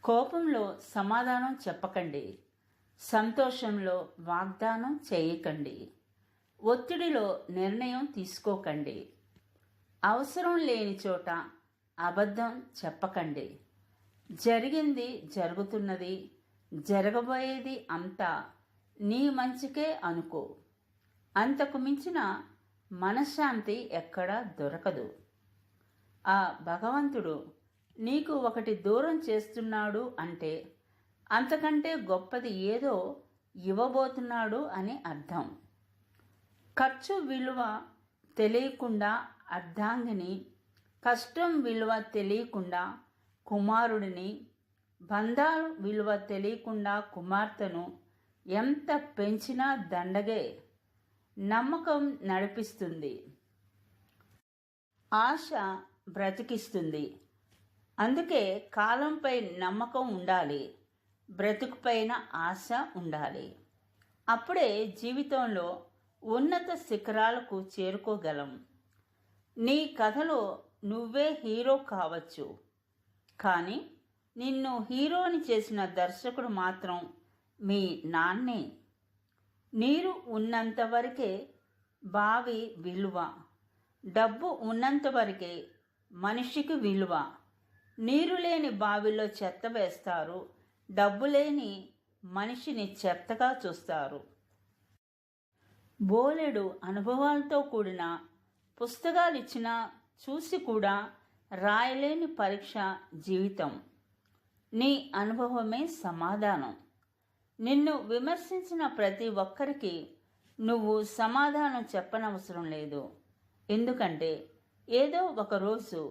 కోపంలో సమాధానం చెప్పకండి. సంతోషంలో వాగ్దానం చేయకండి. ఒత్తిడిలో నిర్ణయం తీసుకోకండి. అవసరం లేని చోట అబద్ధం చెప్పకండి. జరిగింది జరుగుతున్నది, జరగబోయేది అంతా నీ మంచికే అనుకో. అంతకు మించిన మనశ్శాంతి ఎక్కడా దొరకదు. ఆ భగవంతుడు నీకు ఒకటి దూరం చేస్తున్నాడు అంటే అంతకంటే గొప్పది ఏదో ఇవ్వబోతున్నాడు అని అర్థం. ఖర్చు విలువ తెలియకుండా అర్ధాంగిని, కష్టం విలువ తెలియకుండా కుమారుడిని, బంధాలు విలువ తెలియకుండా కుమార్తెను ఎంత పెంచినా దండగే. నమ్మకం నడిపిస్తుంది, ఆశ బ్రతికిస్తుంది. అందుకే కాలంపై నమ్మకం ఉండాలి, బ్రతుకుపైన ఆశ ఉండాలి. అప్పుడే జీవితంలో ఉన్నత శిఖరాలకు చేరుకోగలం. నీ కథలో నువ్వే హీరో కావచ్చు, కానీ నిన్ను హీరోని చేసిన దర్శకుడు మాత్రం మీ నాన్నే. నీరు ఉన్నంత వరకే బావి విలువ, డబ్బు ఉన్నంత వరకే మనిషికి విలువ. నీరు లేని బావిలో చెత్త వేస్తారు, డబ్బు లేని మనిషిని చెత్తగా చూస్తారు. బోలెడు అనుభవాలతో కూడిన పుస్తకాలు ఇచ్చినా చూసి కూడా రాయలేని పరీక్ష జీవితం. నీ అనుభవమే సమాధానం. నిన్ను విమర్శించిన ప్రతి ఒక్కరికి నువ్వు సమాధానం చెప్పనవసరం లేదు. ఎందుకంటే ఏదో ఒకరోజు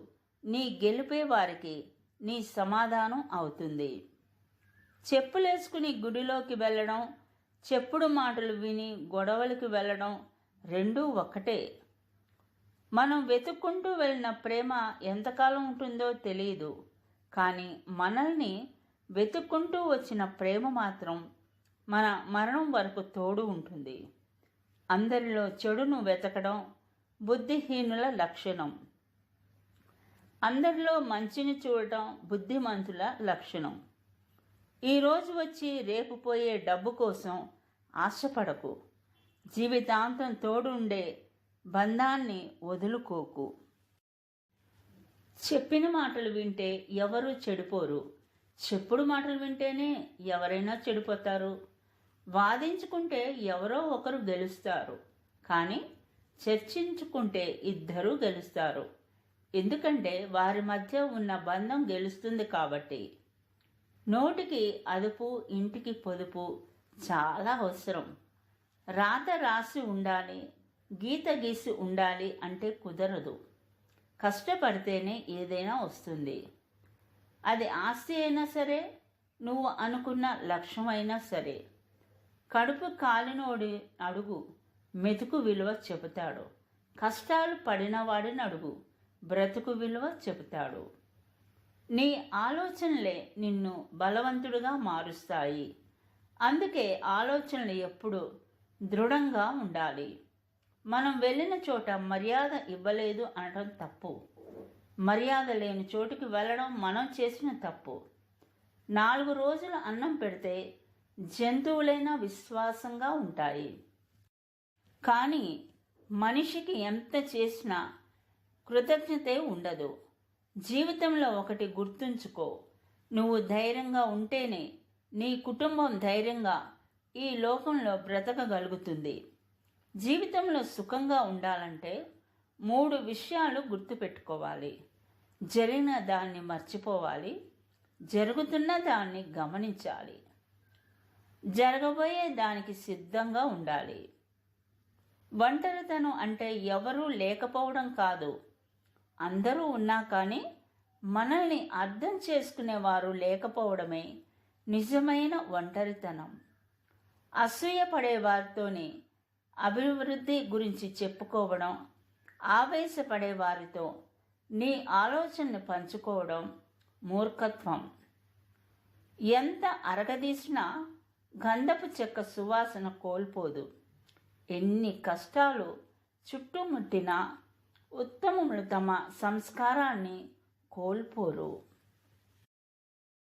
నీ గెలిపే వారికి నీ సమాధానం అవుతుంది. చెప్పులేసుకుని గుడిలోకి వెళ్ళడం, చెప్పుడు మాటలు విని గొడవలకు వెళ్ళడం రెండూ ఒక్కటే. మనం వెతుక్కుంటూ వెళ్ళిన ప్రేమ ఎంతకాలం ఉంటుందో తెలియదు, కానీ మనల్ని వెతుక్కుంటూ వచ్చిన ప్రేమ మాత్రం మన మరణం వరకు తోడు ఉంటుంది. అందరిలో చెడును వెతకడం బుద్ధిహీనుల లక్షణం. అందరిలో మంచిని చూడటం బుద్ధిమంతుల లక్షణం. ఈరోజు వచ్చి రేపు పోయే డబ్బు కోసం ఆశపడకు. జీవితాంతం తోడు ఉండే బంధాన్ని వదులుకోకు. చెప్పిన మాటలు వింటే ఎవరూ చెడిపోరు, చెప్పుడు మాటలు వింటేనే ఎవరైనా చెడిపోతారు. వాదించుకుంటే ఎవరో ఒకరు గెలుస్తారు, కానీ చర్చించుకుంటే ఇద్దరూ గెలుస్తారు. ఎందుకంటే వారి మధ్య ఉన్న బంధం గెలుస్తుంది కాబట్టి. నోటికి అదుపు, ఇంటికి పొదుపు చాలా అవసరం. రాత రాసి ఉండాలి, గీత గీసి ఉండాలి అంటే కుదరదు. కష్టపడితేనే ఏదైనా వస్తుంది. అది ఆస్తి అయినా సరే, నువ్వు అనుకున్న లక్ష్యం అయినా సరే. కడుపు కాలినోడి అడుగు మెతుకు విలువ చెబుతాడు. కష్టాలు పడినవాడిని అడుగు బ్రతుకు విలువ చెబుతాడు. నీ ఆలోచనలే నిన్ను బలవంతుడిగా మారుస్తాయి. అందుకే ఆలోచనలు ఎప్పుడు దృఢంగా ఉండాలి. మనం వెళ్ళిన చోట మర్యాద ఇవ్వలేదు అనడం తప్పు. మర్యాద లేని చోటుకి వెళ్ళడం మనం చేసిన తప్పు. 4 రోజులు అన్నం పెడితే జంతువులైనా విశ్వాసంగా ఉంటాయి, కానీ మనిషికి ఎంత చేసినా కృతజ్ఞతే ఉండదు. జీవితంలో ఒకటి గుర్తుంచుకో, నువ్వు ధైర్యంగా ఉంటేనే నీ కుటుంబం ధైర్యంగా ఈ లోకంలో బ్రతకగలుగుతుంది. జీవితంలో సుఖంగా ఉండాలంటే 3 విషయాలు గుర్తుపెట్టుకోవాలి. జరిగిన దాన్ని మర్చిపోవాలి, జరుగుతున్న దాన్ని గమనించాలి, జరగబోయే దానికి సిద్ధంగా ఉండాలి. ఒంటరితనం అంటే ఎవరూ లేకపోవడం కాదు, అందరూ ఉన్నా కానీ మనల్ని అర్థం చేసుకునేవారు లేకపోవడమే నిజమైన ఒంటరితనం. అసూయ పడేవారితోనే అభివృద్ధి గురించి చెప్పుకోవడం, ఆవేశపడే వారితో నీ ఆలోచనను పంచుకోవడం మూర్ఖత్వం. ఎంత అరగదీసినా గంధపు చెక్క సువాసన కోల్పోదు. ఎన్ని కష్టాలు చుట్టుముట్టినా ఉత్తములు తమ సంస్కారాన్ని కోల్పోరు.